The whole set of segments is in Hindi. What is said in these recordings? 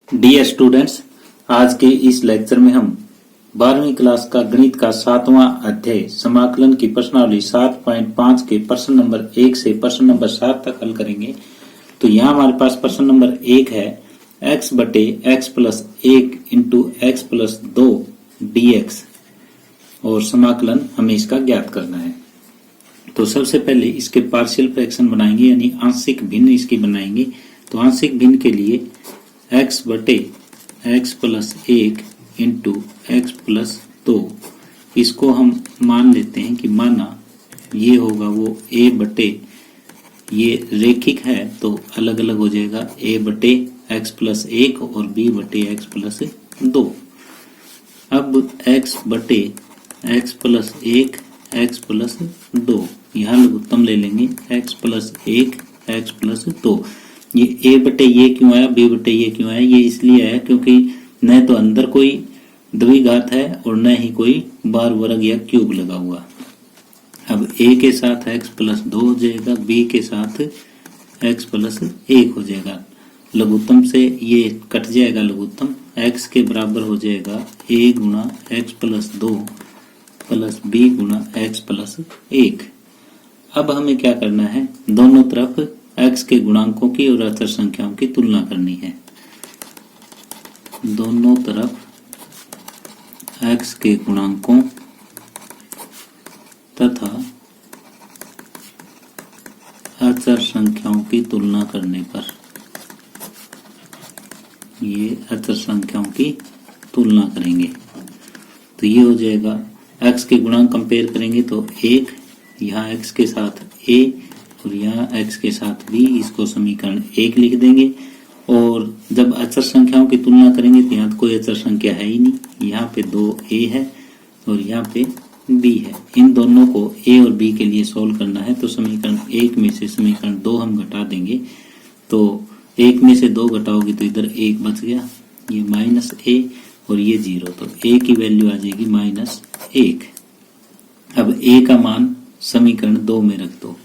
डियर स्टूडेंट्स, आज के इस लेक्चर में हम 12वीं क्लास का गणित का 7वां अध्याय समाकलन की प्रश्नावली 7.5 के प्रश्न नंबर 1 से प्रश्न नंबर 7 तक हल करेंगे। तो यहाँ हमारे पास प्रश्न नंबर 1 है x बटे x plus 1 into x plus 2 dx और समाकलन हमें इसका ज्ञात करना है। तो सबसे पहले इसके पार्शियल फ्रैक्शन बनाएंगे, यानी आंशिक भिन्न इसकी बनाएंगे। तो आंशिक भिन्न के लिए x बटे x plus 1 into x plus 2 इसको हम मान लेते हैं कि माना ये होगा वो a बटे, ये रेखिक है तो अलग अलग हो जाएगा, a बटे x प्लस 1 और b बटे x प्लस 2। अब x बटे x प्लस 1 x प्लस 2 यहाँ लघुत्तम ले लेंगे x प्लस 1 x प्लस 2। ये a बटे ये क्यों आया, b बटे ये क्यों आया? ये इसलिए आया क्योंकि न तो अंदर कोई द्विघात है और न ही कोई बार वर्ग या क्यूब लगा हुआ। अब a के साथ x प्लस 2 हो जाएगा, b के साथ x प्लस 1 हो जाएगा। लघुत्तम से ये कट जाएगा, लघुत्तम x के बराबर हो जाएगा a गुणा x प्लस 2 प्लस b गुणा x प्लस 1। अब हमें क्या करना है, दोनों तरफ x के गुणांकों की और अचर संख्याओं की तुलना करनी है। दोनों तरफ x के गुणांकों तथा अचर संख्याओं की तुलना करने पर, ये अचर संख्याओं की तुलना करेंगे तो ये हो जाएगा x के गुणांक कंपेयर करेंगे तो 1, यहाँ x के साथ a और यहाँ x के साथ b, इसको समीकरण 1 लिख देंगे। और जब अचर संख्याओं की तुलना करेंगे तो यहाँ तो कोई अचर संख्या है ही नहीं, यहाँ पे 2a है और यहाँ पे b है। इन दोनों को a और b के लिए सोल्व करना है। तो समीकरण 1 में से समीकरण 2 हम घटा देंगे, तो 1 में से 2 घटाओगे तो इधर 1 बच गया, ये माइनस a और ये 0, तो a की वैल्यू आ जाएगी -1। अब a का मान समीकरण 2 में रख दो,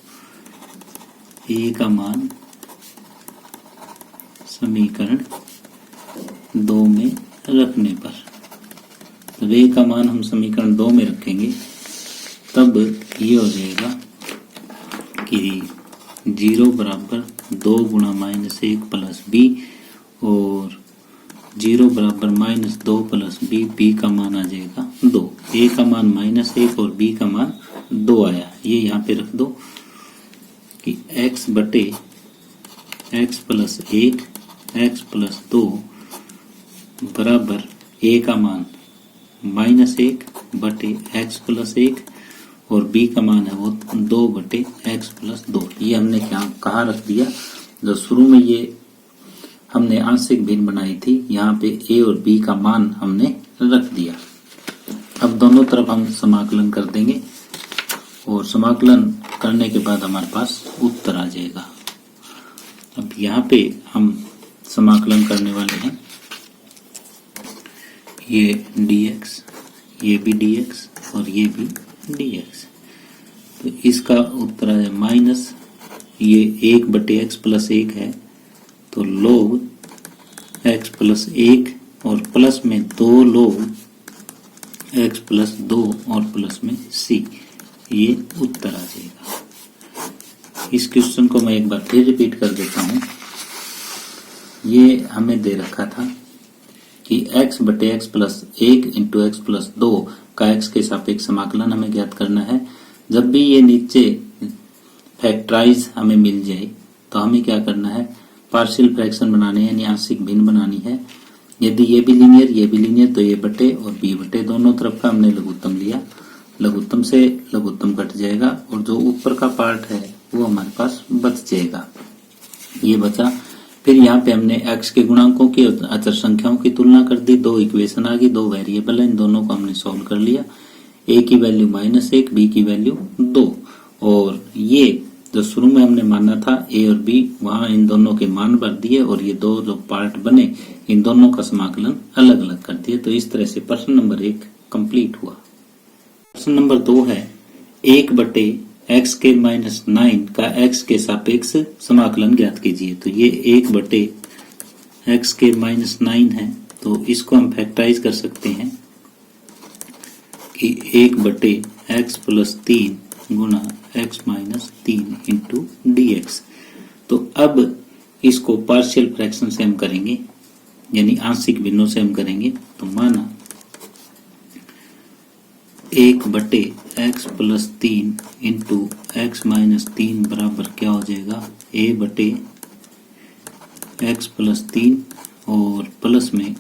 a का मान समीकरण 2 में रखने पर, तो a का मान हम समीकरण 2 में रखेंगे तब ये हो जाएगा कि 0 बराबर 2 गुणा -1 प्लस b और 0 बराबर -2 प्लस b, b का मान आ जाएगा 2। a का मान -1 और b का मान 2 आया, ये यहाँ पे रख दो कि x बटे x प्लस 1 x प्लस 2 बराबर a का मान -1 बटे x प्लस 1 और b का मान है वो 2 बटे x प्लस 2। ये हमने क्या कहाँ रख दिया, जो शुरू में ये हमने आंशिक भिन्न बनाई थी, यहाँ पे a और b का मान हमने रख दिया। अब दोनों तरफ हम समाकलन कर देंगे और समाकलन करने के बाद हमारे पास उत्तर आ जाएगा। अब यहाँ पे हम समाकलन करने वाले हैं, ये dx, ये भी dx और ये भी dx। तो इसका उत्तर आ जाए माइनस, ये 1 बटे x प्लस 1 है तो log x प्लस 1 और प्लस में 2 log x प्लस 2 और प्लस में c, ये उत्तर आ जाएगा। इस क्वेश्चन को मैं एक बार फिर रिपीट कर देता हूँ। ये हमें दे रखा था कि x बटे x plus 1 into x plus 2 का x के सापेक्ष समाकलन हमें ज्ञात करना है। जब भी ये नीचे फैक्टराइज हमें मिल जाए तो हमें क्या करना है, पार्शियल फ्रैक्शन बनाने यानी आंशिक भिन्न बनानी है। यदि ये भी लीनियर ये भी लीनियर तो ये बटे और b बटे, दोनों तरफ का हमने लघुत्तम लिया, लघुत्तम से लघुत्तम कट जाएगा और जो ऊपर का पार्ट है वो हमारे पास बच जाएगा, ये बचा। फिर यहाँ पे हमने x के गुणांकों की और अचर संख्याओं की तुलना कर दी, 2 इक्वेशन आ गई, 2 वेरिएबल है, इन दोनों को हमने सॉल्व कर लिया। a की वैल्यू -1, b की वैल्यू 2 और ये जो शुरू में हमने माना था a और b, वहां इन दोनों के मान भर दिए और ये 2 जो पार्ट बने इन दोनों का समाकलन अलग अलग कर दिए। तो इस तरह से प्रश्न नंबर 1 कंप्लीट हुआ। प्रश्न नंबर 2 है 1 बटे x के -9 का x के सापेक्ष समाकलन ज्ञात कीजिए। तो ये 1 बटे एक्स के -9 है, तो इसको हम फैक्टराइज कर सकते हैं कि 1/x+3 गुणा x-3 इंटू dx। तो अब इसको पार्शियल फ्रैक्शन से हम करेंगे, यानी आंशिक भिन्नों से हम करेंगे। तो माना 1/x+3 इंटू x-3 बराबर क्या हो जाएगा, a/x+3 और प्लस में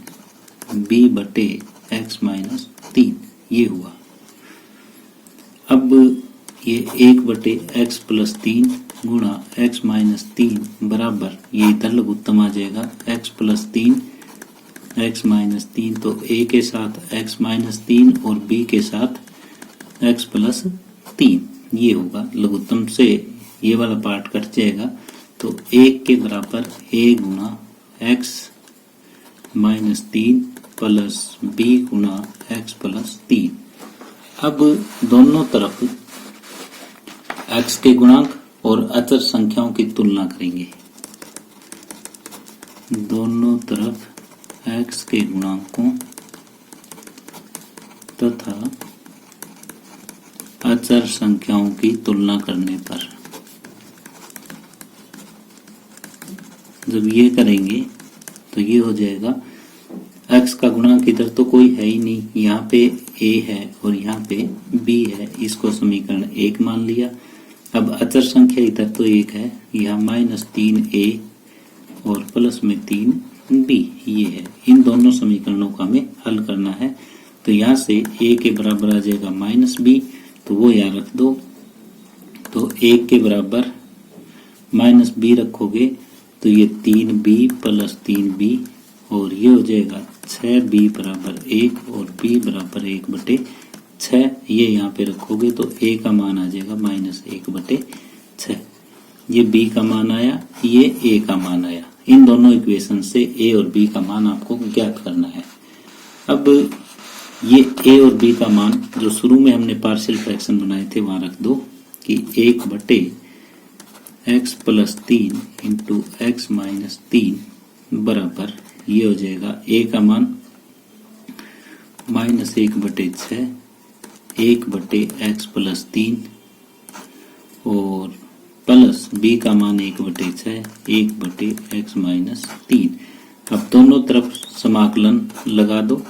b/x-3, ये हुआ। अब ये 1/x+3 गुणा x-3 बराबर, ये इधर लघुत्तम आ जाएगा x+3 x-3, तो a के साथ x-3 और b के साथ x+3, ये होगा। लघुत्तम से ये वाला पार्ट कट जाएगा, तो 1 के बराबर a गुणा x-3 प्लस b गुणा x+3। अब दोनों तरफ x के गुणांक और अचर संख्याओं की तुलना करेंगे। दोनों तरफ x के गुणांकों तथा अचर संख्याओं की तुलना करने पर जब ये करेंगे तो ये हो जाएगा, x का गुणांक इधर तो कोई है ही नहीं, यहाँ पे a है और यहाँ पे b है, इसको समीकरण 1 मान लिया। अब अचर संख्या इधर तो 1 है, यहाँ -3a और प्लस में 3b, ये है। इन दोनों समीकरणों का हमें हल करना है। तो यहाँ से a के बराबर आ जाएगा -b, तो वो यहाँ रख दो। तो 1 के बराबर -b रखोगे तो ये 3b प्लस 3b, और ये हो जाएगा 6b बराबर 1 और b बराबर 1/6। ये यहाँ पे रखोगे तो a का मान आ जाएगा -1/6। ये b का मान आया, ये a का मान आया। इन दोनों इक्वेशन से a और b का मान आपको ज्ञात करना है। अब ये a और b का मान जो शुरू में हमने पार्शियल फ्रैक्शन बनाए थे वहां रख दो कि 1/x+3 इंटू x-3 बराबर, ये हो जाएगा a का मान -1/6 1/x+3 और प्लस b का मान 1/6 1/x-3। अब दोनों तरफ समाकलन लगा दो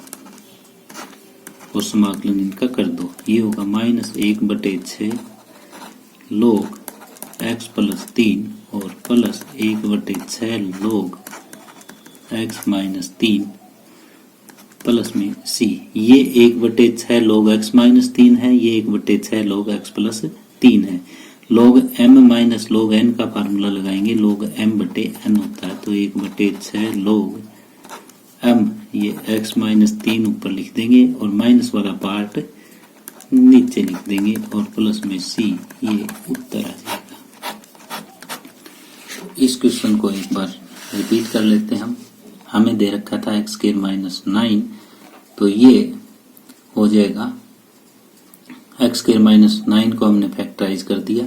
और समाकलन इनका कर दो। ये होगा -1/6 log x+3 और प्लस 1/6 log x-3 प्लस में c। ये 1/6 log x-3 है, ये 1/6 log x+3 है। log m minus log n का फार्मूला लगाएंगे, log m/n होता है, तो 1/6 log m, ये x-3 ऊपर लिख देंगे और माइनस वाला पार्ट नीचे लिख देंगे और प्लस में c, ये उत्तर आ जाएगा। इस क्वेश्चन को एक बार रिपीट कर लेते हैं हम। हमें दे रखा था x²-9, तो ये हो जाएगा x²-9 को हमने फैक्टराइज कर दिया।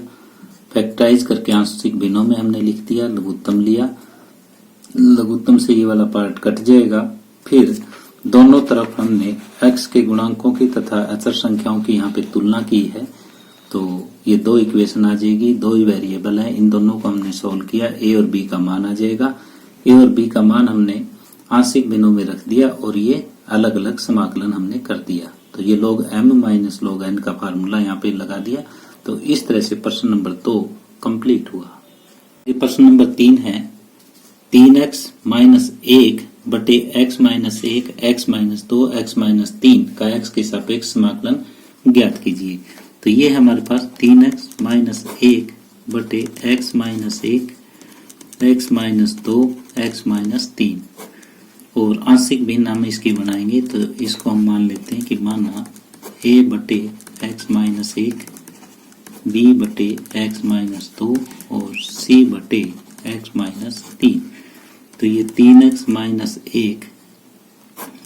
फैक्टराइज करके आंशिक भिन्नों में हमने लिख दिया, लघुत्तम लिया, लघुत्तम से ये वाला पार्ट कट जाएगा। फिर दोनों तरफ हमने x के गुणांकों की तथा अचर संख्याओं की यहाँ पे तुलना की है, तो ये दो इक्वेशन आ जाएगी। दो ही वेरिएबल है, इन दोनों को हमने सोल्व किया, a और b का मान आ जाएगा। a और b का मान हमने आंशिक भिन्नों में रख दिया और ये अलग अलग समाकलन हमने कर दिया। तो ये log m minus log n का फार्मूला यहाँ पे लगा दिया। तो इस तरह से प्रश्न नंबर 2 कंप्लीट हुआ। ये प्रश्न नंबर 3 है, 3x माइनस 1 बटे x minus 1 x minus 2 x minus 3 का x के सापेक्ष समाकलन ज्ञात कीजिए। तो ये हमारे पास 3x माइनस 1 बटे x minus 1 x minus 2 x minus 3, और आंशिक भिन्न हम इसकी बनाएंगे। तो इसको हम मान लेते हैं कि माना a बटे x माइनस 1 b बटे x माइनस 2 और c बटे x माइनस 3। तो ये 3x माइनस 1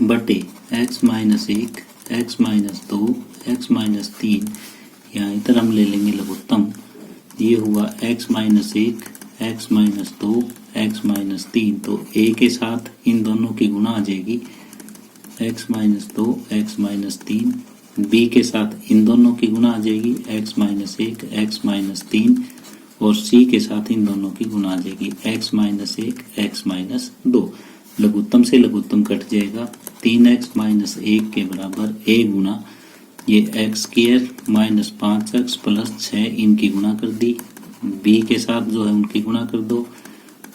बटे x minus 1 x minus 2 x minus 3, यहाँ इधर हम ले लेंगे लघुत्तम। ये हुआ x minus 1 x minus 2 x minus 3, तो a के साथ इन दोनों की गुणा आ जाएगी x minus 2 x minus 3, b के साथ इन दोनों की गुणा आ जाएगी x माइनस 1 x माइनस 3, और c के साथ इन दोनों की गुणा आ जाएगी x माइनस 1 x माइनस 2। लघुत्तम से लघुत्तम कट जाएगा, 3x माइनस 1 के बराबर a गुना ये x square minus 5x plus 6 इनकी गुणा कर दी, b के साथ जो है उनकी गुणा कर दो,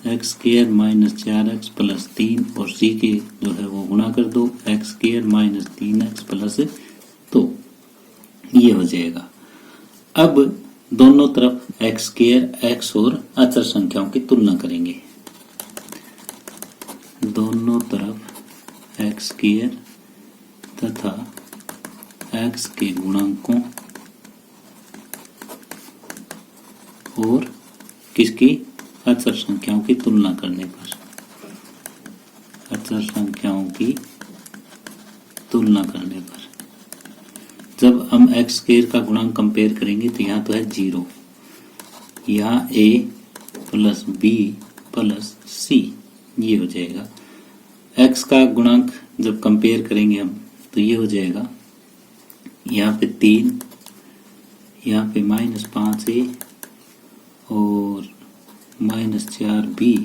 x square minus 4x plus 3, और c के जो है वो गुणा कर दो, x square minus 3x plus 2, ये हो जाएगा। अब दोनों तरफ एक्स स्क्वायर x और अचर संख्याओं की तुलना करेंगे। दोनों तरफ एक्स स्क्वायर तथा x के गुणांकों और किसकी अचर संख्याओं की तुलना करने पर, अचर संख्याओं की तुलना करने पर जब हम x स्क्वायर का गुणांक कंपेयर करेंगे तो यहाँ तो है 0, यहाँ a plus b plus c, ये हो जाएगा। x का गुणांक जब कंपेयर करेंगे हम तो ये हो जाएगा यहाँ पे 3, यहाँ पे माइनस 5a और माइनस 4b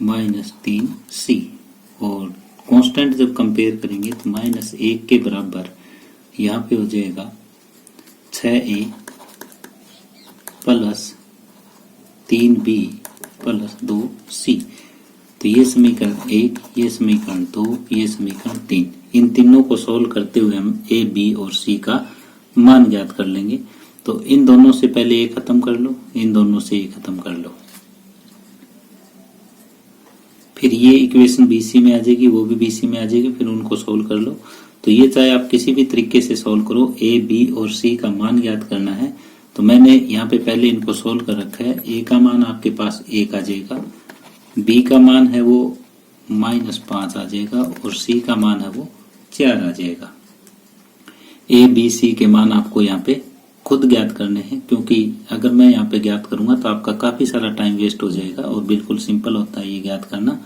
माइनस 3c, और कांस्टेंट जब कंपेयर करेंगे तो माइनस 1 के बराबर यहाँ पे हो जाएगा 6a plus 3b plus 2c। तो ये समीकरण 1, ये समीकरण 2, ये समीकरण 3, इन तीनों को सोल्व करते हुए हम a, b और c का मान ज्ञात कर लेंगे। तो इन दोनों से पहले a खत्म कर लो, इन दोनों से a खत्म कर लो, फिर ये इक्वेशन BC में आ जाएगी, वो भी BC में आ जाएगी, फिर उनको सोल्व कर लो। तो ये चाहे आप किसी भी तरीके से सोल्व करो, a, b और c का मान ज्ञात करना है। तो मैंने यहाँ पे पहले इनको सोल्व कर रखा है। a का मान आपके पास 1 आ जाएगा, b का मान है वो माइनस 5 आ जाएगा, और c का मान है वो 4 आ जाएगा। a, b, c के मान आपको यहाँ पे खुद ज्ञात करने हैं, क्योंकि अगर मैं यहाँ पे ज्ञात करूंगा तो आपका काफी सारा टाइम वेस्ट हो जाएगा, और बिल्कुल सिंपल होता है ये ज्ञात करना।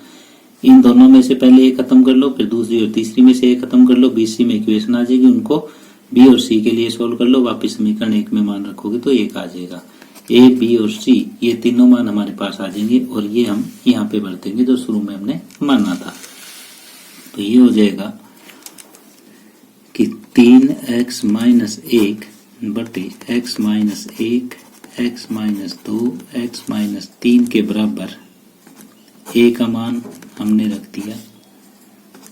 इन दोनों में से पहले a खत्म कर लो, फिर दूसरी और तीसरी में से a खत्म कर लो, BC में इक्वेशन आ जाएगी, उनको b और c के लिए सोल्व कर लो, वापिस समीकरण 1 में मान रखोगे तो 1 आ जाएगा। a, b और c ये तीनों मान हमारे पास आ जाएंगे, और ये हम यहाँ पे भर देंगे जो शुरू में हमने माना था। तो ये हो जाएगा कि 3x माइनस 1 बटे x minus 1 x minus 2 x minus 3 के बराबर a का मान हमने रख दिया,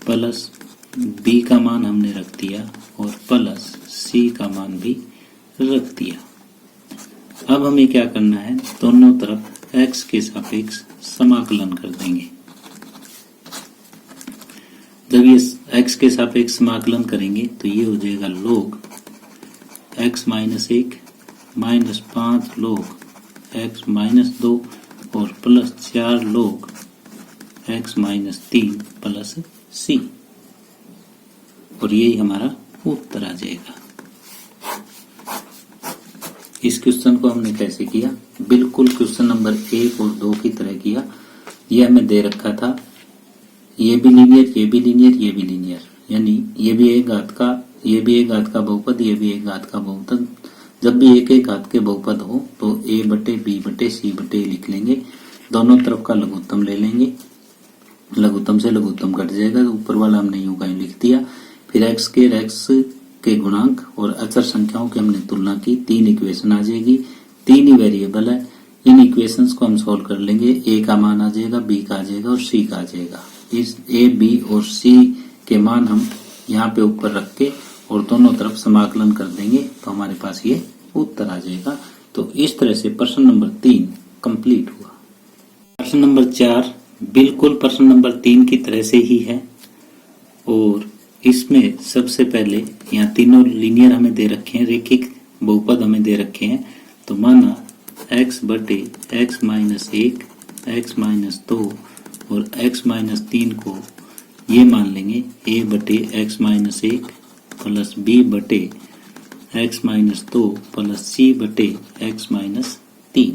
प्लस b का मान हमने रख दिया, और प्लस c का मान भी रख दिया। अब हमें क्या करना है, दोनों तरफ x के सापेक्ष समाकलन कर देंगे। जब ये x के सापेक्ष समाकलन करेंगे तो ये हो जाएगा log x minus 1 minus 5 log x minus 2 और plus 4 log x minus 3 plus c, और यही हमारा उत्तर आ जाएगा। इस क्वेश्चन को हमने कैसे किया, बिल्कुल क्वेश्चन नंबर 1 और 2 की तरह किया। ये हमें दे रखा था, ये भी लीनियर, ये भी लीनियर, ये भी लीनियर, यानी ये भी एक घात का, ये भी एक घात का बहुपद, ये भी एक घात का बहुपद। जब भी एक एक घात के बहुपद हो तो a बटे b बटे c बटे लिख लेंगे, दोनों तरफ का लघुत्तम ले लेंगे, लघुत्तम से लघुत्तम कट जाएगा, तो ऊपर वाला हमने यूं कहीं लिख दिया। फिर x के गुणांक और अचर संख्याओं की हमने तुलना की, 3 इक्वेशन आ जाएगी, 3 ही वेरिएबल है, इन इक्वेशंस को हम सॉल्व कर लेंगे। a का मान आ जाएगा, b का आ जाएगा और c का आ जाएगा। इस a, b और c के मान हम यहाँ पे ऊपर रख के और दोनों तरफ समाकलन कर देंगे, तो हमारे पास ये उत्तर आ जाएगा। तो इस तरह से प्रश्न नंबर 3 कंप्लीट हुआ। प्रश्न नंबर 4 बिल्कुल प्रश्न नंबर 3 की तरह से ही है, और इसमें सबसे पहले यहाँ तीनों लीनियर हमें दे रखे हैं, रेखिक बहुपद हमें दे रखे हैं। तो माना x बटे x माइनस 1 x माइनस 2 और x माइनस 3 को ये मान लेंगे a बटे x माइनस 1 प्लस b बटे x माइनस 2 प्लस c बटे x माइनस 3।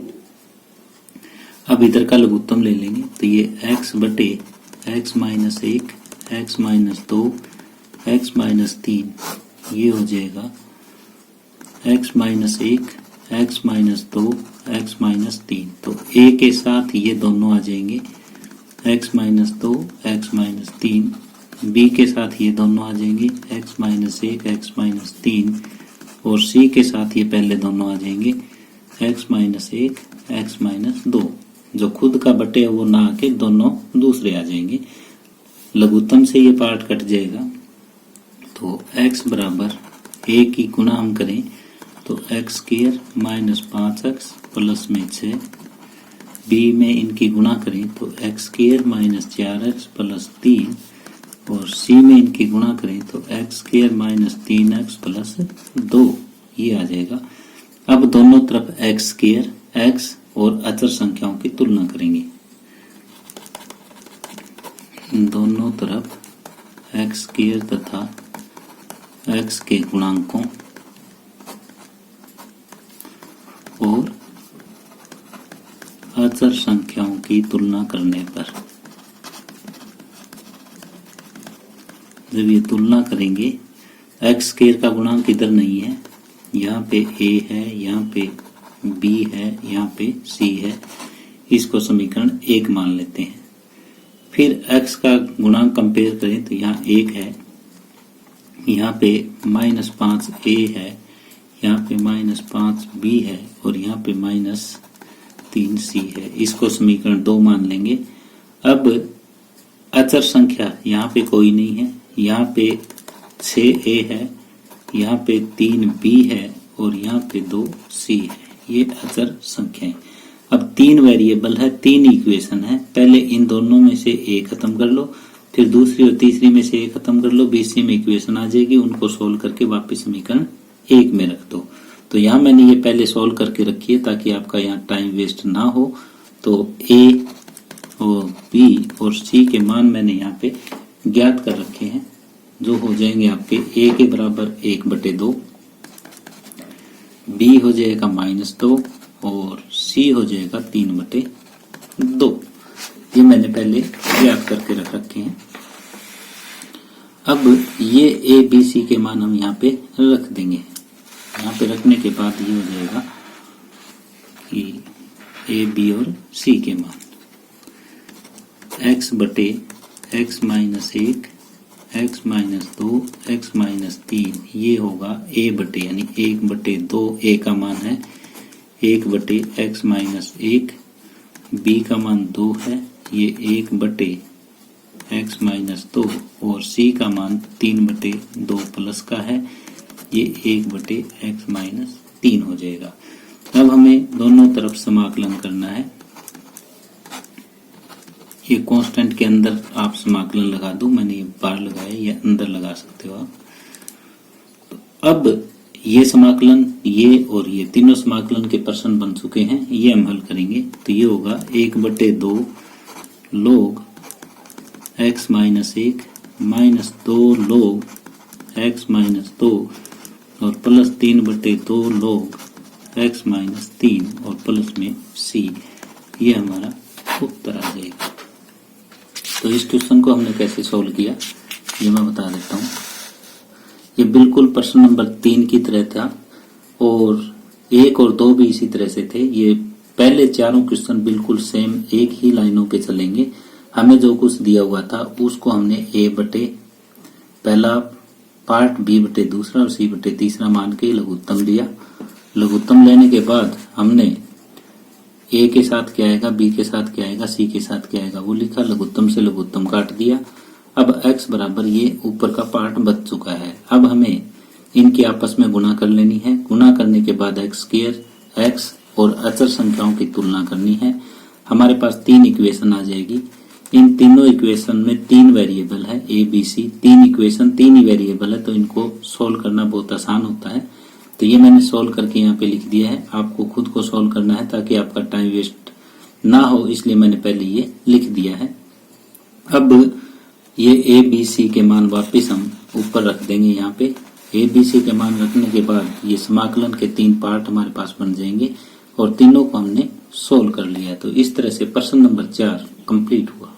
अब इधर का लघुत्तम ले लेंगे तो ये x बटे x minus 1, x minus 2, x minus 3 ये हो जाएगा x minus 1, x minus 2, x minus 3। तो a के साथ ये दोनों आ जाएंगे x minus 2, x minus 3, b के साथ ये दोनों आ जाएंगे x माइनस 1, x माइनस 3 और c के साथ ये पहले दोनों आ जाएंगे x माइनस 1, x माइनस 2। जो खुद का बटे वो ना आके दोनों दूसरे आ जाएंगे। लघुत्तम से ये पार्ट कट जाएगा तो x बराबर a की गुणा हम करें तो x square minus 5x plus में 6, b में इनकी गुणा करें तो x square minus 4x plus 3 और c में इनकी गुणा करें तो x square minus 3x plus 2 ये आ जाएगा। अब दोनों तरफ x स्क्वायर x और अचर संख्याओं की तुलना करेंगे। दोनों तरफ x स्क्वायर तथा x के गुणांकों और अचर संख्याओं की तुलना करने पर जब ये तुलना करेंगे x स्क्वायर का गुणांक इधर नहीं है, यहाँ पे a है, यहाँ पे b है, यहाँ पे c है, इसको समीकरण 1 मान लेते हैं। फिर x का गुणांक कंपेयर करें तो यहाँ 1 है, यहाँ पे माइनस 5a है, यहाँ पे माइनस 5b है और यहाँ पे माइनस 3c है, इसको समीकरण 2 मान लेंगे। अब अचर संख्या यहाँ पे कोई नहीं है, यहाँ पे 6a है, यहाँ पे 3b है और यहाँ पे 2c है, ये अचर संख्या है। अब 3 वेरिएबल है, 3 इक्वेशन है, पहले इन दोनों में से a खत्म कर लो, फिर दूसरी और तीसरी में से a खत्म कर लो, बीच में इक्वेशन आ जाएगी, उनको सोल्व करके वापस समीकरण 1 में रख दो। तो यहाँ मैंने ये पहले सोल्व करके रखी है ताकि आपका यहाँ टाइम वेस्ट ना हो। तो a और b और c के मान मैंने यहाँ पे ज्ञात कर रखे हैं, जो हो जाएंगे आपके a के बराबर 1/2, b हो जाएगा -2 और c हो जाएगा 3/2। ये मैंने पहले ज्ञात करके रख रखे हैं। अब ये a b c के मान हम यहाँ पे रख देंगे। यहाँ पे रखने के बाद ये हो जाएगा कि a b और c के मान x बटे x minus 1, x minus 2, x minus 3 ये होगा a बटे यानी 1/2 a का मान है, 1/x माइनस 1, b का मान 2 है, ये 1/x माइनस 2 और c का मान 3/2 प्लस का है, ये 1/x माइनस 3 हो जाएगा। अब हमें दोनों तरफ समाकलन करना है। ये कांस्टेंट के अंदर आप समाकलन लगा दो, मैंने ये बाहर लगाया, ये अंदर लगा सकते हो आप। तो अब ये समाकलन, ये और ये तीनों समाकलन के प्रश्न बन चुके हैं, ये हम हल करेंगे। तो ये होगा 1/2 log x minus 1 minus 2 log x minus 2 और प्लस 3/2 log x माइनस 3 और प्लस में c, ये हमारा उत्तर आ जाएगा। तो इस क्वेश्चन को हमने कैसे सोल्व किया ये मैं बता देता हूँ। ये बिल्कुल प्रश्न नंबर 3 की तरह था और 1 और 2 भी इसी तरह से थे। ये पहले चारों क्वेश्चन बिल्कुल सेम एक ही लाइनों पे चलेंगे। हमें जो कुछ दिया हुआ था उसको हमने a बटे पहला पार्ट, b बटे दूसरा और c बटे तीसरा मान के लघुत्तम लिया। लघुत्तम लेने के बाद हमने a के साथ क्या आएगा, b के साथ क्या आएगा, c के साथ क्या आएगा वो लिखा, लघुत्तम से लघुत्तम काट दिया। अब x बराबर ये ऊपर का पार्ट बच चुका है। अब हमें इनके आपस में गुणा कर लेनी है। गुणा करने के बाद x स्क्वायर, x और अचर संख्याओं की तुलना करनी है। हमारे पास 3 इक्वेशन आ जाएगी। इन तीनों इक्वेशन में 3 वेरिएबल है, a b c, 3 equation 3 he variable है, तो इनको सोल्व करना बहुत आसान होता है। तो ये मैंने सोल्व करके यहाँ पे लिख दिया है। आपको खुद को सोल्व करना है ताकि आपका टाइम वेस्ट ना हो, इसलिए मैंने पहले ये लिख दिया है। अब ये a b c के मान वापस हम ऊपर रख देंगे। यहाँ पे a b c के मान रखने के बाद ये समाकलन के 3 पार्ट हमारे पास बन जाएंगे। और तीनों को हमने सोल्व कर लिया। तो इस तरह से प्रश्न नंबर 4 कंप्लीट हुआ।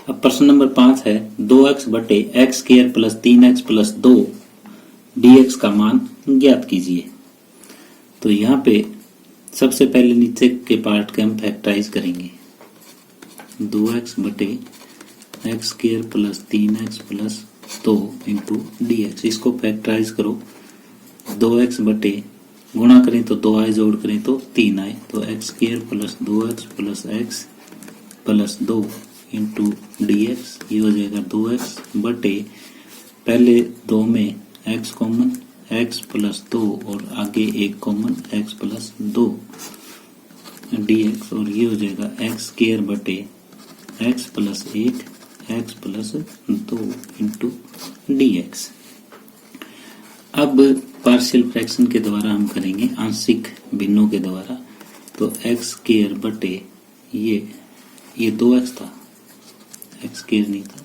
अब प्रश्न नंबर 5 है 2x बटे x square plus 3x plus 2 dx का मान ज्ञात कीजिए। तो यहाँ पे सबसे पहले नीचे के पार्ट के हम फैक्टराइज करेंगे। 2x बटे x square plus 3x plus 2 into dx, इसको फैक्टराइज करो। 2x बटे गुणा करें तो 2 आए, जोड़ करें तो 3 आए, तो x square plus 2x plus x plus 2 into dx, ये हो जाएगा 2x बटे पहले 2 में x कॉमन, x प्लस 2 और आगे 1 कॉमन x प्लस 2 dx, और ये हो जाएगा एक्स स्क्वायर बटे x plus 1 x plus 2 into dx। अब पार्शियल फ्रैक्शन के द्वारा हम करेंगे आंशिक भिन्नों के द्वारा। तो एक्स स्क्वायर बटे ये 2x था, एक्स स्क्वायर नहीं था,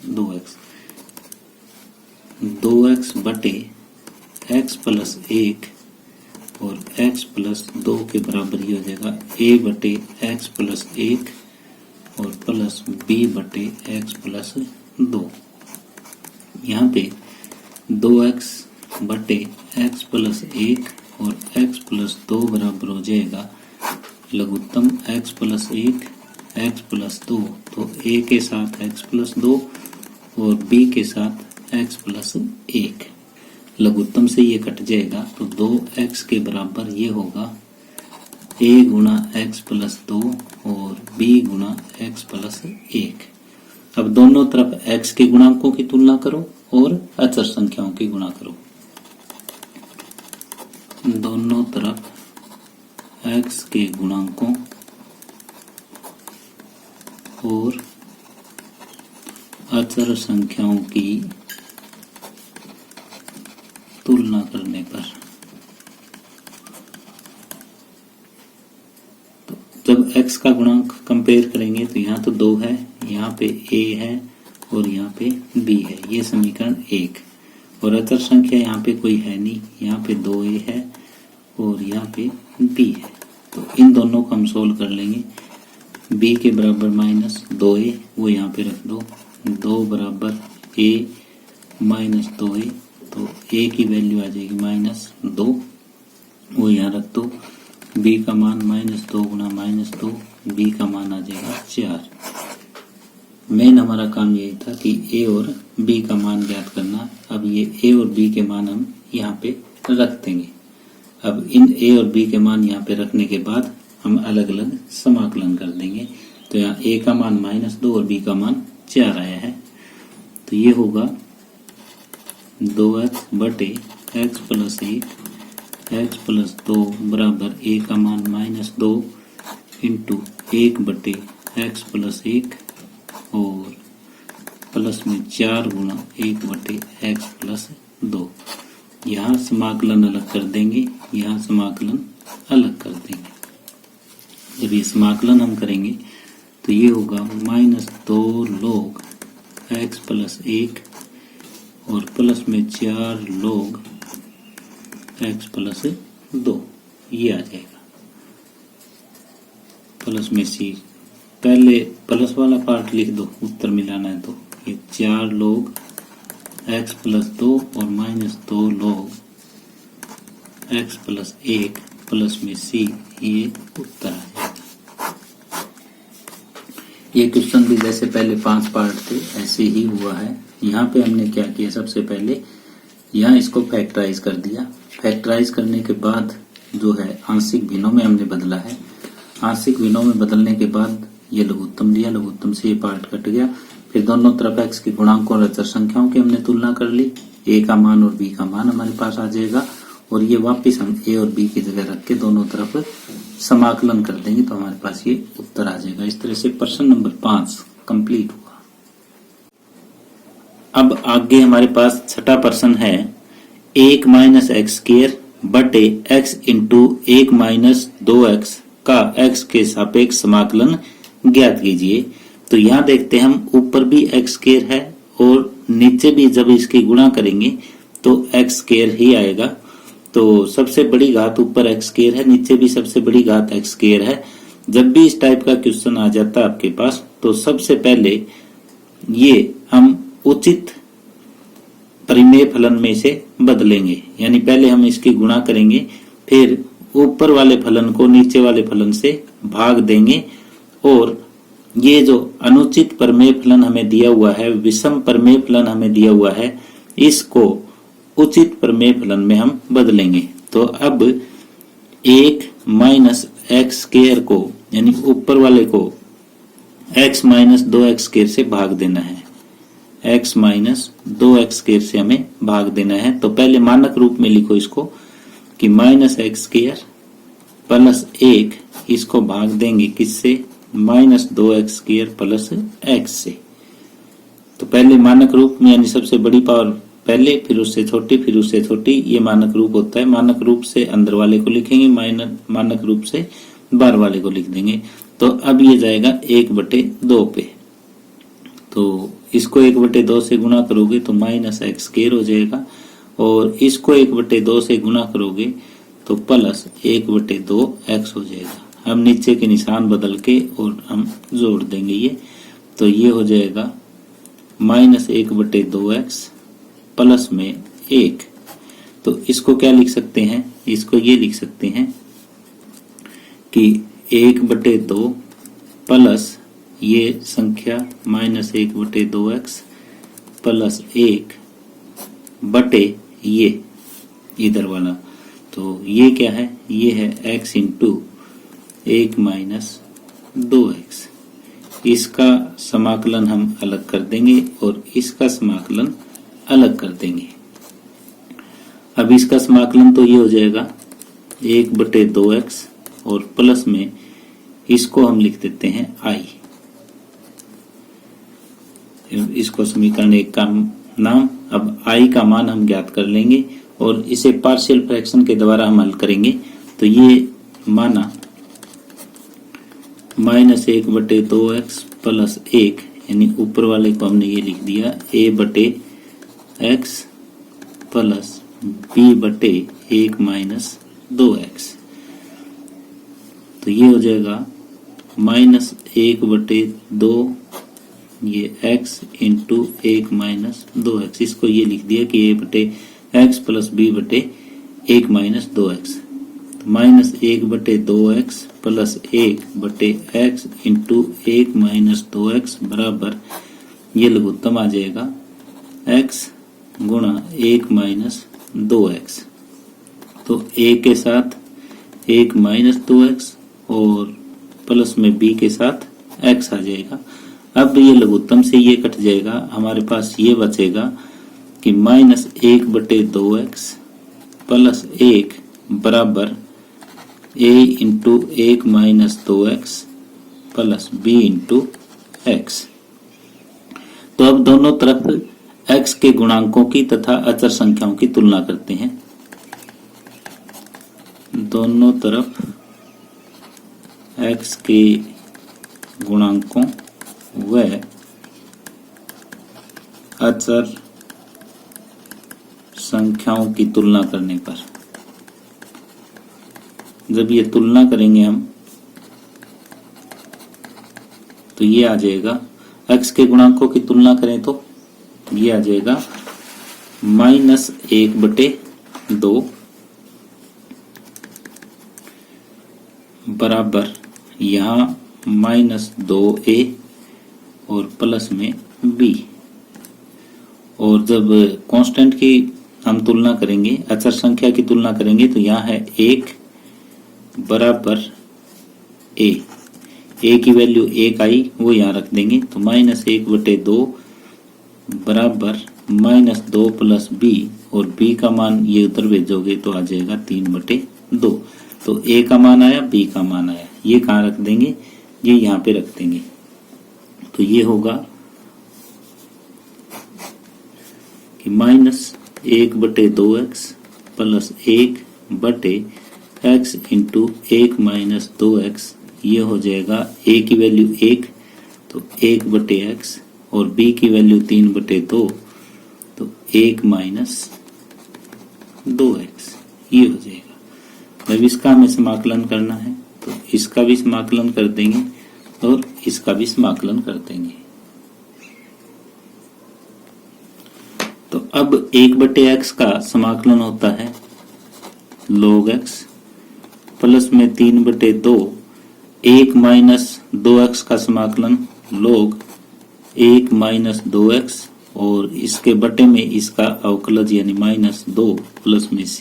2x बटे x प्लस 1 और x प्लस 2 के बराबर ये हो जाएगा a बटे x प्लस 1 और प्लस b बटे x प्लस 2। यहाँ पे 2x बटे x प्लस 1 और x प्लस 2 बराबर हो जाएगा लघुत्तम x प्लस 1 x प्लस 2, तो a के साथ x प्लस 2 और b के साथ x प्लस 1, लघुत्तम से ये कट जाएगा तो 2x के बराबर ये होगा a गुणा x प्लस 2 और b गुणा x प्लस 1। अब दोनों तरफ x के गुणांकों की तुलना करो और अचर संख्याओं की गुणा करो। दोनों तरफ x के गुणांकों और अचर संख्याओं की तुलना करने पर, तो जब x का गुणांक कंपेयर करेंगे तो यहाँ तो 2 है, यहाँ पे a है और यहाँ पे b है, ये समीकरण 1। और अचर संख्या यहाँ पे कोई है नहीं, यहाँ पे 2a है और यहाँ पे b है, तो इन दोनों को हम सोल्व कर लेंगे। b के बराबर माइनस 2a, वो यहाँ पे रख दो, 2 बराबर a माइनस 2a, तो a की वैल्यू आ जाएगी माइनस 2, वो यहाँ रख दो। b का मान माइनस 2 गुणा माइनस 2, b का मान आ जाएगा 4। मेन हमारा काम यही था कि a और b का मान ज्ञात करना। अब ये a और b के मान हम यहाँ पे रख देंगे। अब इन a और b के मान यहाँ पे रखने के बाद हम अलग अलग समाकलन कर देंगे। तो यहाँ a का मान माइनस 2 और b का मान 4 आया है, तो ये होगा 2x बटे x प्लस 1 x प्लस 2 बराबर a का मान माइनस 2 इंटू 1 बटे x प्लस 1 और प्लस में 4 गुणा 1 बटे x प्लस 2। यहाँ समाकलन अलग कर देंगे, यहाँ समाकलन अलग कर देंगे। जब ये समाकलन हम करेंगे तो ये होगा माइनस 2 log x प्लस 1 और प्लस में 4 log x प्लस 2, ये आ जाएगा। प्लस में c, पहले प्लस वाला पार्ट लिख दो, उत्तर मिलाना है तो ये 4 log x प्लस 2 और minus 2 log x plus 1 plus में c, ये उत्तर आ जाएगा। ये क्वेश्चन भी जैसे पहले 5 पार्ट थे ऐसे ही हुआ है। यहाँ पे हमने क्या किया, सबसे पहले यहाँ इसको फैक्टराइज कर दिया। फैक्टराइज करने के बाद जो है आंशिक भिन्नों में हमने बदला है। आंशिक भिन्नों में बदलने के बाद ये लघुत्तम लिया, लघुत्तम से ये पार्ट कट गया। फिर दोनों तरफ x के गुणांकों और अचर संख्याओं की हमने तुलना कर ली। a का मान और b का मान हमारे पास आ जाएगा और ये वापस हम a और b की जगह रख के दोनों तरफ समाकलन कर देंगे तो हमारे पास ये उत्तर आ जाएगा। इस तरह से प्रश्न नंबर 5 कंप्लीट हुआ। अब आगे हमारे पास छठा प्रश्न है 1 माइनस एक्स स्क्वायर बटे x इंटू 1 माइनस 2x का x के सापेक्ष समाकलन ज्ञात कीजिए। तो यहाँ देखते हैं हम ऊपर भी x स्क्वायर है और नीचे भी जब इसकी गुणा करेंगे तो x स्क्वायर ही आएगा। तो सबसे बड़ी घात ऊपर एक्स स्क्वायर है, नीचे भी सबसे बड़ी घात एक्स स्क्वायर है। जब भी इस टाइप का क्वेश्चन आ जाता है आपके पास, तो सबसे पहले ये हम उचित परिमेय फलन में से बदलेंगे, यानी पहले हम इसकी गुणा करेंगे, फिर ऊपर वाले फलन को नीचे वाले फलन से भाग देंगे, और ये जो अनुचित परिमेय फलन हमें दिया हुआ है, विषम परिमेय फलन हमें दिया हुआ है, इसको उचित परिमेय फलन में हम बदलेंगे। तो अब 1 माइनस एक्स स्क्वायर को, यानी ऊपर वाले को x माइनस 2x स्क्वायर से भाग देना है, x माइनस 2x स्क्वायर से हमें भाग देना है। तो पहले मानक रूप में लिखो इसको कि माइनस एक्स स्क्वायर प्लस 1, इसको भाग देंगे किससे, minus 2x square plus x से। तो पहले मानक रूप में, यानी सबसे बड़ी पावर पहले, फिर उससे छोटी, फिर उससे छोटी, ये मानक रूप होता है। मानक रूप से अंदर वाले को लिखेंगे, मानक रूप से बाहर वाले को लिख देंगे। तो अब ये जाएगा 1/2 पे, तो इसको 1/2 से गुणा करोगे तो माइनस एक्स स्क्वायर हो जाएगा, और इसको 1/2 से गुणा करोगे तो प्लस 1/2x हो जाएगा। हम नीचे के निशान बदल के और हम जोड़ देंगे ये, तो ये हो जाएगा माइनस 1/2x प्लस में 1। तो इसको क्या लिख सकते हैं, इसको ये लिख सकते हैं कि 1/2 प्लस ये संख्या माइनस 1/2x प्लस 1 बटे ये इधर वाला, तो ये क्या है, ये है x इंटू 1 माइनस 2x। इसका समाकलन हम अलग कर देंगे और इसका समाकलन अलग कर देंगे। अब इसका समाकलन तो ये हो जाएगा 1/2x और प्लस में इसको हम लिख देते हैं i। इसको समीकरण 1 का नाम, अब i का मान हम ज्ञात कर लेंगे और इसे पार्शियल फ्रैक्शन के द्वारा हम हल करेंगे। तो ये माना माइनस 1/2x प्लस 1, यानी ऊपर वाले को हमने ये लिख दिया a/x plus b/1 minus 2x। तो ये हो जाएगा माइनस 1/2 ये x इंटू 1 माइनस 2x। इसको ये लिख दिया कि a/x plus b/1 minus 2x। Minus 1/2x plus 1/x into 1 minus 2x बराबर, ये लघुत्तम आ जाएगा x गुणा 1 माइनस 2x। तो a के साथ 1 माइनस 2x और प्लस में b के साथ x आ जाएगा। अब ये लघुत्तम से ये कट जाएगा, हमारे पास ये बचेगा कि माइनस 1/2x प्लस 1 बराबर a into 1 minus 2x plus b into x। तो अब दोनों तरफ x के गुणांकों की तथा अचर संख्याओं की तुलना करते हैं। दोनों तरफ x के गुणांकों व अचर संख्याओं की तुलना करने पर, जब ये तुलना करेंगे हम, तो ये आ जाएगा, x के गुणांकों की तुलना करें तो ये आ जाएगा माइनस 1/2 बराबर यहाँ माइनस 2a और प्लस में b। और जब कांस्टेंट की हम तुलना करेंगे, अचर संख्या की तुलना करेंगे, तो यहाँ है 1 बराबर a की वैल्यू 1 आई, वो यहाँ रख देंगे। तो माइनस 1/2 बराबर माइनस 2 प्लस b, और b का मान ये उधर भेजोगे तो आ जाएगा 3/2। तो a का मान आया, b का मान आया, ये कहाँ रख देंगे, ये यहाँ पे रख देंगे। तो ये होगा कि minus 1/2x plus 1/x into 1 minus 2x, ये हो जाएगा a की वैल्यू 1 तो 1/x और b की वैल्यू 3/2 तो 1 माइनस 2x, ये हो जाएगा। जब इसका हमें समाकलन करना है तो इसका भी समाकलन कर देंगे और इसका भी समाकलन कर देंगे। तो अब 1/x का समाकलन होता है log x प्लस में 3/2, 1 माइनस 2x का समाकलन log 1 माइनस 2x और इसके बटे में इसका अवकलज यानी -2 प्लस में c,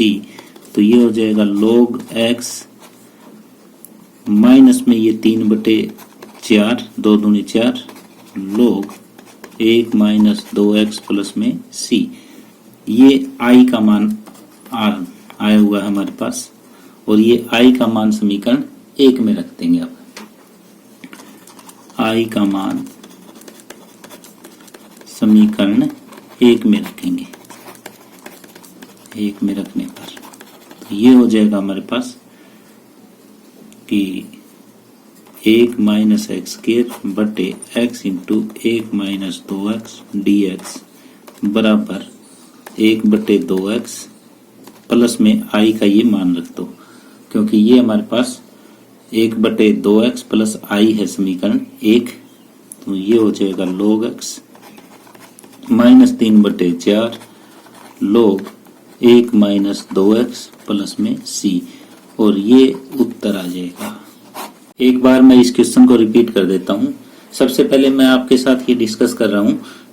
तो ये हो जाएगा log x माइनस में ये 3/4, 2 दूनी 4 log 1 माइनस 2x प्लस में c। ये i का मान आया हुआ है हमारे पास और ये i का मान समीकरण 1 में रख देंगे। अब i का मान समीकरण 1 में रखेंगे। 1 में रखने पर तो ये हो जाएगा हमारे पास कि 1 माइनस एक्स स्क्वायर बटे x into 1 minus 2x dx बराबर 1/2x प्लस में i का ये मान रख दो, क्योंकि ये हमारे पास 1/2x प्लस i है समीकरण 1। तो ये हो जाएगा log x minus 3/4 log 1 minus 2x plus में c और ये उत्तर आ जाएगा। एक बार मैं इस क्वेश्चन को रिपीट कर देता हूं। सबसे पहले मैं आपके साथ ये डिस्कस कर रहा हूं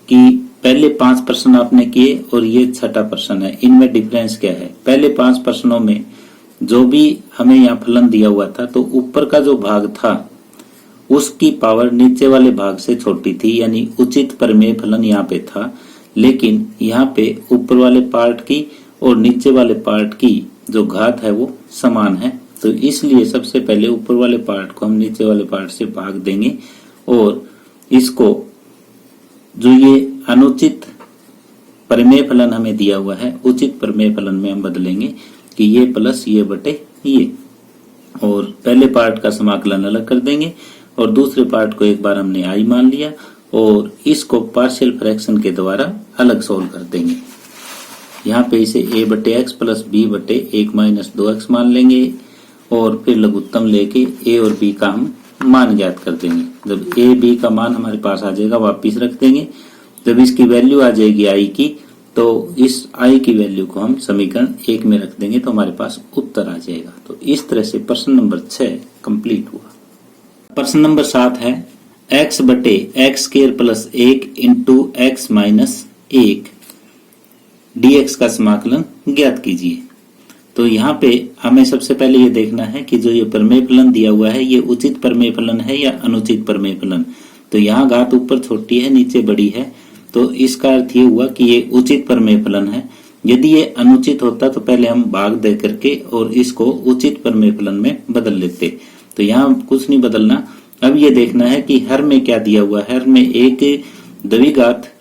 कि पहले 5 प्रश्न आपने किए और ये छठा प्रश्न है, इनमें डिफरेंस क्या है। पहले 5 प्रश्नों में जो भी हमें यहाँ फलन दिया हुआ था तो ऊपर का जो भाग था उसकी पावर नीचे वाले भाग से छोटी थी, यानी उचित प्रमेय फलन यहाँ पे था। लेकिन यहाँ पे ऊपर वाले पार्ट की और नीचे वाले पार्ट की जो घात है वो समान है, तो इसलिए सबसे पहले ऊपर वाले पार्ट को हम नीचे वाले पार्ट से भाग देंगे और इसको जो ये अनुचित प्रमेय फलन हमें दिया हुआ है उचित प्रमेय फलन में हम बदलेंगे कि ये प्लस ये बटे ये, और पहले पार्ट का समाकलन अलग कर देंगे और दूसरे पार्ट को एक बार हमने आई मान लिया और इसको पार्शियल फ्रैक्शन के द्वारा अलग सोल्व कर देंगे। यहाँ पे इसे a/x plus b/1 minus 2x मान लेंगे और फिर लघुत्तम लेके a और b का हम मान ज्ञात कर देंगे। जब a b का मान हमारे पास आ जाएगा वापिस रख देंगे। जब इसकी वैल्यू आ जाएगी i की तो इस i की वैल्यू को हम समीकरण 1 में रख देंगे तो हमारे पास उत्तर आ जाएगा। तो इस तरह से प्रश्न नंबर 6 कंप्लीट हुआ। प्रश्न नंबर 7 है x/x² plus 1 into x minus 1 dx का समाकलन ज्ञात कीजिए। तो यहाँ पे हमें सबसे पहले ये देखना है कि जो ये प्रमेय फलन दिया हुआ है ये उचित प्रमेय फलन है या अनुचित प्रमेय फलन। तो यहाँ घात ऊपर छोटी है नीचे बड़ी है, तो इसका अर्थ ये हुआ कि ये उचित प्रमेय फलन है। यदि ये अनुचित होता तो पहले हम भाग दे करके और इसको उचित प्रमेय फलन में बदल लेते। तो यहाँ कुछ नहीं बदलना। अब ये देखना है कि हर में क्या दिया हुआ है। हर में एक द्विघात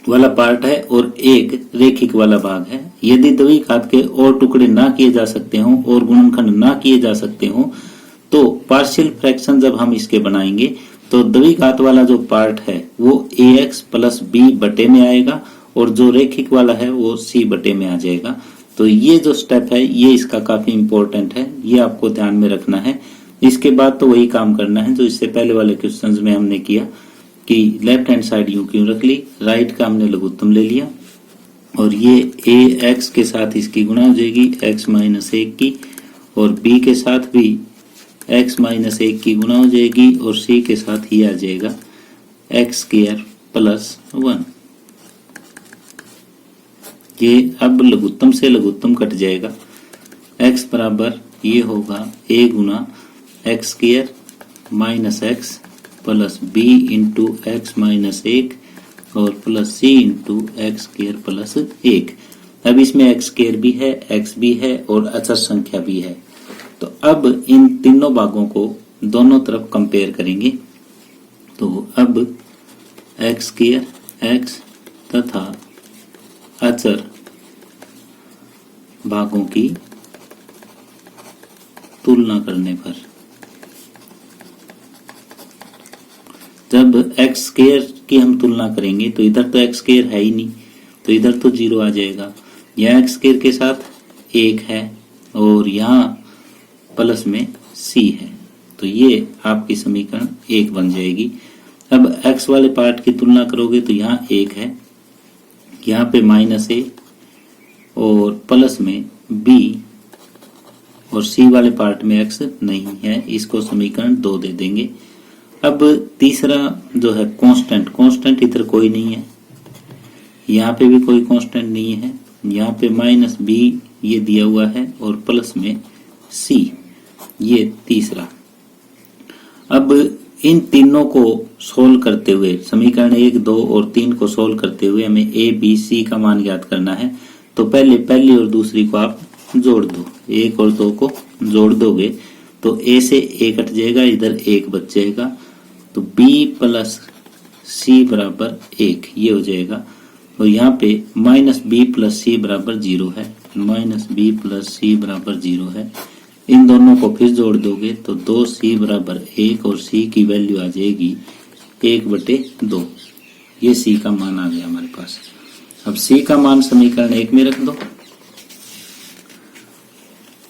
वाला पार्ट है और एक रेखिक वाला भाग है। यदि द्विघात के और टुकड़े ना किए जा सकते हो और गुणनखंड ना किए जा सकते हो तो पार्शियल फ्रैक्शन जब हम इसके बनाएंगे तो द्विघात वाला जो पार्ट है वो ax प्लस b बटे में आएगा और जो रेखिक वाला है वो c बटे में आ जाएगा। तो ये जो स्टेप है ये इसका काफी इंपॉर्टेंट है, ये आपको ध्यान में रखना है। इसके बाद तो वही काम करना है जो इससे पहले वाले क्वेश्चंस में हमने किया कि लेफ्ट हैंड साइड यूं क्यों रख ली, राइट का हमने लघुत्तम ले लिया और ये ax के साथ इसकी गुणा हो जाएगी x माइनस 1 की और b के साथ भी x माइनस 1 की गुणा हो जाएगी और c के साथ ही आ जाएगा x² प्लस 1। ये अब लघुत्तम से लघुत्तम कट जाएगा। x बराबर ये होगा a Guna x² minus x plus b into x minus 1 और plus c into x² plus 1। अब इसमें x² भी है, x भी है और अचर संख्या भी है। तो अब इन तीनों भागों को दोनों तरफ कंपेयर करेंगे। तो अब x² x तथा अचर भागों की तुलना करने पर जब x² की हम तुलना करेंगे तो इधर तो x² है ही नहीं, तो इधर तो 0 आ जाएगा। यहाँ x² के साथ 1 है और यहाँ प्लस में सी है, तो ये आपकी समीकरण 1 बन जाएगी। अब x वाले पार्ट की तुलना करोगे तो यहाँ 1 है, यहाँ पे -a और प्लस में b और c वाले पार्ट में x नहीं है, इसको समीकरण 2 दे देंगे। अब तीसरा जो है कांस्टेंट इधर कोई नहीं है, यहाँ पे भी कोई कांस्टेंट नहीं है, यहाँ पे -b ये दिया हुआ है और प्लस में c ये तीसरा। अब इन तीनों को सोल्व करते हुए समीकरण 1, 2 और 3 को सोल्व करते हुए हमें a, b, c का मान ज्ञात करना है। तो पहले पहली और दूसरी को आप जोड़ दो, 1 और 2 को जोड़ दोगे तो a से a कट जाएगा, इधर 1 बच जाएगा, तो b प्लस c बराबर 1 ये हो जाएगा। और यहाँ पे -b प्लस c बराबर 0 है, -b प्लस c बराबर 0 है। इन दोनों को फिर जोड़ दोगे तो 2c बराबर 1 और c की वैल्यू आ जाएगी 1/2। ये c का मान आ गया हमारे पास। अब c का मान समीकरण 1 में रख दो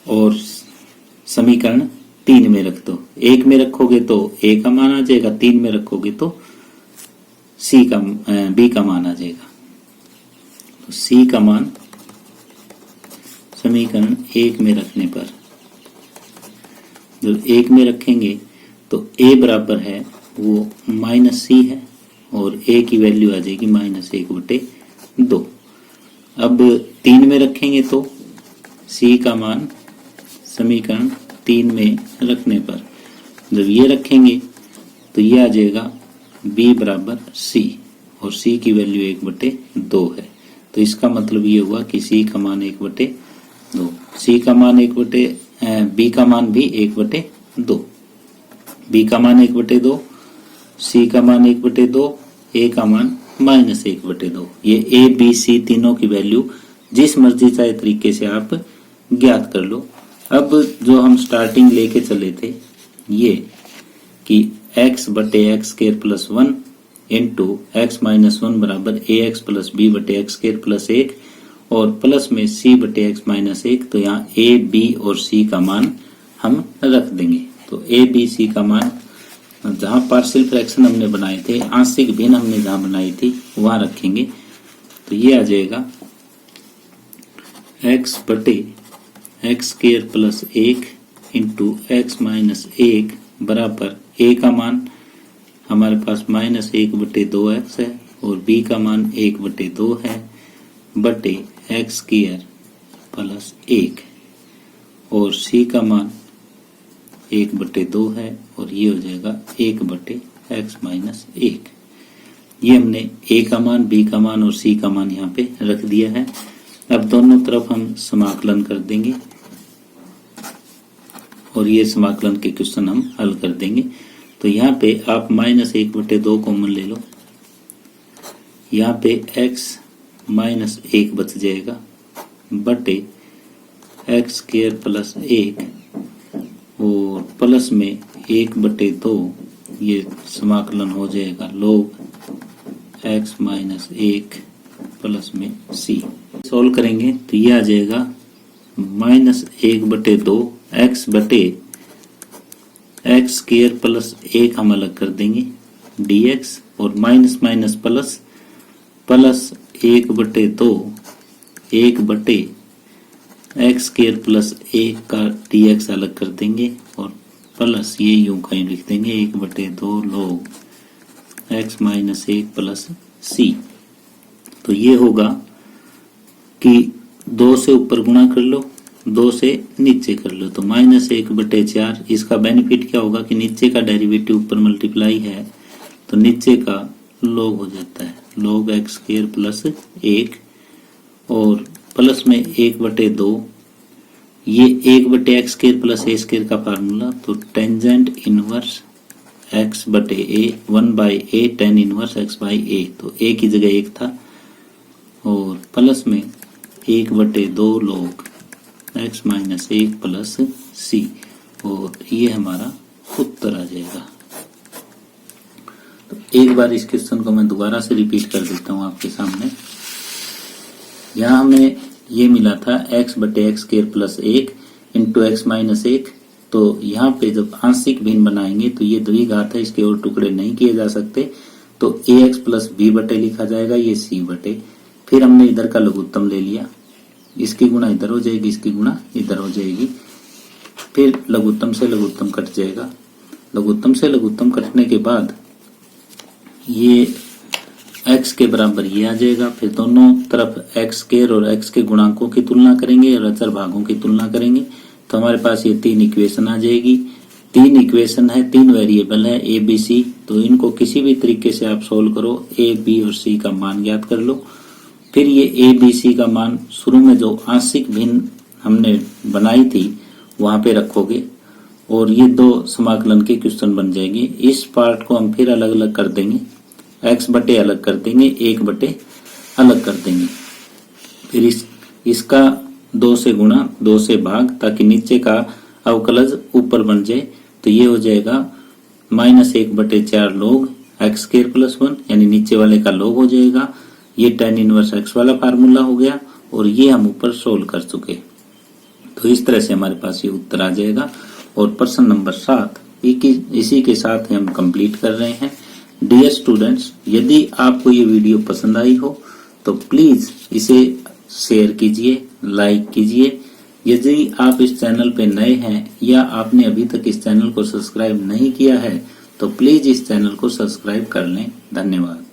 और समीकरण 3 में रख दो। 1 में रखोगे तो a का मान आ जाएगा, 3 में रखोगे तो b का मान आ जाएगा। तो c का मान समीकरण 1 में रखने पर जब 1 में रखेंगे तो a बराबर है वो -c है और a की वैल्यू आ जाएगी -1/2। अब 3 में रखेंगे तो c का मान समीकरण 3 में रखने पर जब ये रखेंगे तो ये आ जाएगा b बराबर c और c की वैल्यू 1/2 है। तो इसका मतलब ये हुआ कि c का मान 1/2, c का मान b का मान भी 1/2, b का मान 1/2, c का मान 1/2, a का मान -1/2। ये a, b, c तीनों की वैल्यू जिस मर्जी चाहे तरीके से आप ज्ञात कर लो। अब जो हम स्टार्टिंग लेके चले थे ये कि x/x² + 1 इंटू x-1 बराबर ax + b/x² + 1 और प्लस में c/x-1। तो यहाँ a, b और c का मान हम रख देंगे। तो a, b, c का मान जहाँ पार्शियल फ्रैक्शन हमने बनाए थे, आंशिक भिन्न हमने जहाँ बनाई थी वहां रखेंगे। तो ये आ जाएगा x/x² + 1 इंटू x-1 बराबर a का मान हमारे पास -1/2x है और b का मान 1/2 है बटे x² + 1 और c का मान 1/2 है और ये हो जाएगा 1/x-1। ये हमने a का मान, b का मान और c का मान यहाँ पे रख दिया है। अब दोनों तरफ हम समाकलन कर देंगे और ये समाकलन के क्वेश्चन हम हल कर देंगे। तो यहाँ पे आप -1/2 कॉमन ले लो, यहाँ पे x-1 बच जाएगा बटे x² + 1 और प्लस में 1/2 ये समाकलन हो जाएगा log x-1 प्लस में c। सोल्व करेंगे तो ये आ जाएगा -1/2 x बटे x² + 1 हम अलग कर देंगे dx और माइनस प्लस 1/2 1 बटे x² + 1 का dx अलग कर देंगे और प्लस ये यूं कहीं लिख देंगे 1/2 log x-1 प्लस c। तो ये होगा कि 2 से ऊपर गुणा कर लो, 2 से नीचे कर लो तो -1/4। इसका बेनिफिट क्या होगा कि नीचे का डेरिवेटिव ऊपर मल्टीप्लाई है तो नीचे का log हो जाता है log x² + 1 और प्लस में 1/2 ये 1/x² + a² का फार्मूला। तो tangent inverse x/a 1/a tan inverse x/a। तो a की जगह 1 था और प्लस में 1/2 log x-1 प्लस c और ये हमारा उत्तर आ जाएगा। तो एक बार इस क्वेश्चन को मैं दोबारा से रिपीट कर देता हूँ आपके सामने। यहाँ हमें ये मिला था x/x² + 1 इंटू एक्स माइनस 1। तो यहाँ पे जब आंशिक भिन्न बनाएंगे तो ये द्विघात है, इसके और टुकड़े नहीं किए जा सकते, तो ए एक्स प्लस बी बटे लिखा जाएगा, ये सी बटे। फिर हमने इधर का लघुत्तम ले लिया, इसकी गुणा इधर हो जाएगी, इसकी गुणा इधर हो जाएगी। फिर लघुत्तम से लघुत्तम कट जाएगा, लघुत्तम से लघुत्तम कटने के बाद ये x के बराबर ये आ जाएगा। फिर दोनों तरफ x स्क्वायर और x के गुणांकों की तुलना करेंगे और अचर भागों की तुलना करेंगे, तो हमारे पास ये 3 इक्वेशन आ जाएगी। 3 इक्वेशन है, 3 वेरिएबल है a b c, तो इनको किसी भी तरीके से आप सोल्व करो, a b और c का मान ज्ञात कर लो। फिर ये a b c का मान शुरू में जो आंशिक भिन्न हमने बनाई थी वहां पे रखोगे और ये 2 समाकलन के क्वेश्चन बन जाएंगे। इस पार्ट को हम फिर अलग अलग कर देंगे, x बटे अलग कर देंगे, 1 बटे अलग कर देंगे। फिर इसका 2 से गुणा, 2 से भाग, ताकि नीचे का अवकलज ऊपर बन जाए। तो ये हो जाएगा -1 बटे 4 log x स्क्वायर प्लस 1, यानी नीचे वाले का log हो जाएगा। ये tan इनवर्स x वाला फार्मूला हो गया और ये हम ऊपर सोल्व कर चुके। तो इस तरह से हमारे पास ये उत्तर आ जाएगा। और प्रश्न नंबर 7 इसी के साथ हम कंप्लीट कर रहे हैं। डियर स्टूडेंट्स, यदि आपको ये वीडियो पसंद आई हो तो प्लीज इसे शेयर कीजिए, लाइक कीजिए। यदि आप इस चैनल पे नए हैं या आपने अभी तक इस चैनल को सब्सक्राइब नहीं किया है तो प्लीज इस चैनल को सब्सक्राइब कर लें। धन्यवाद।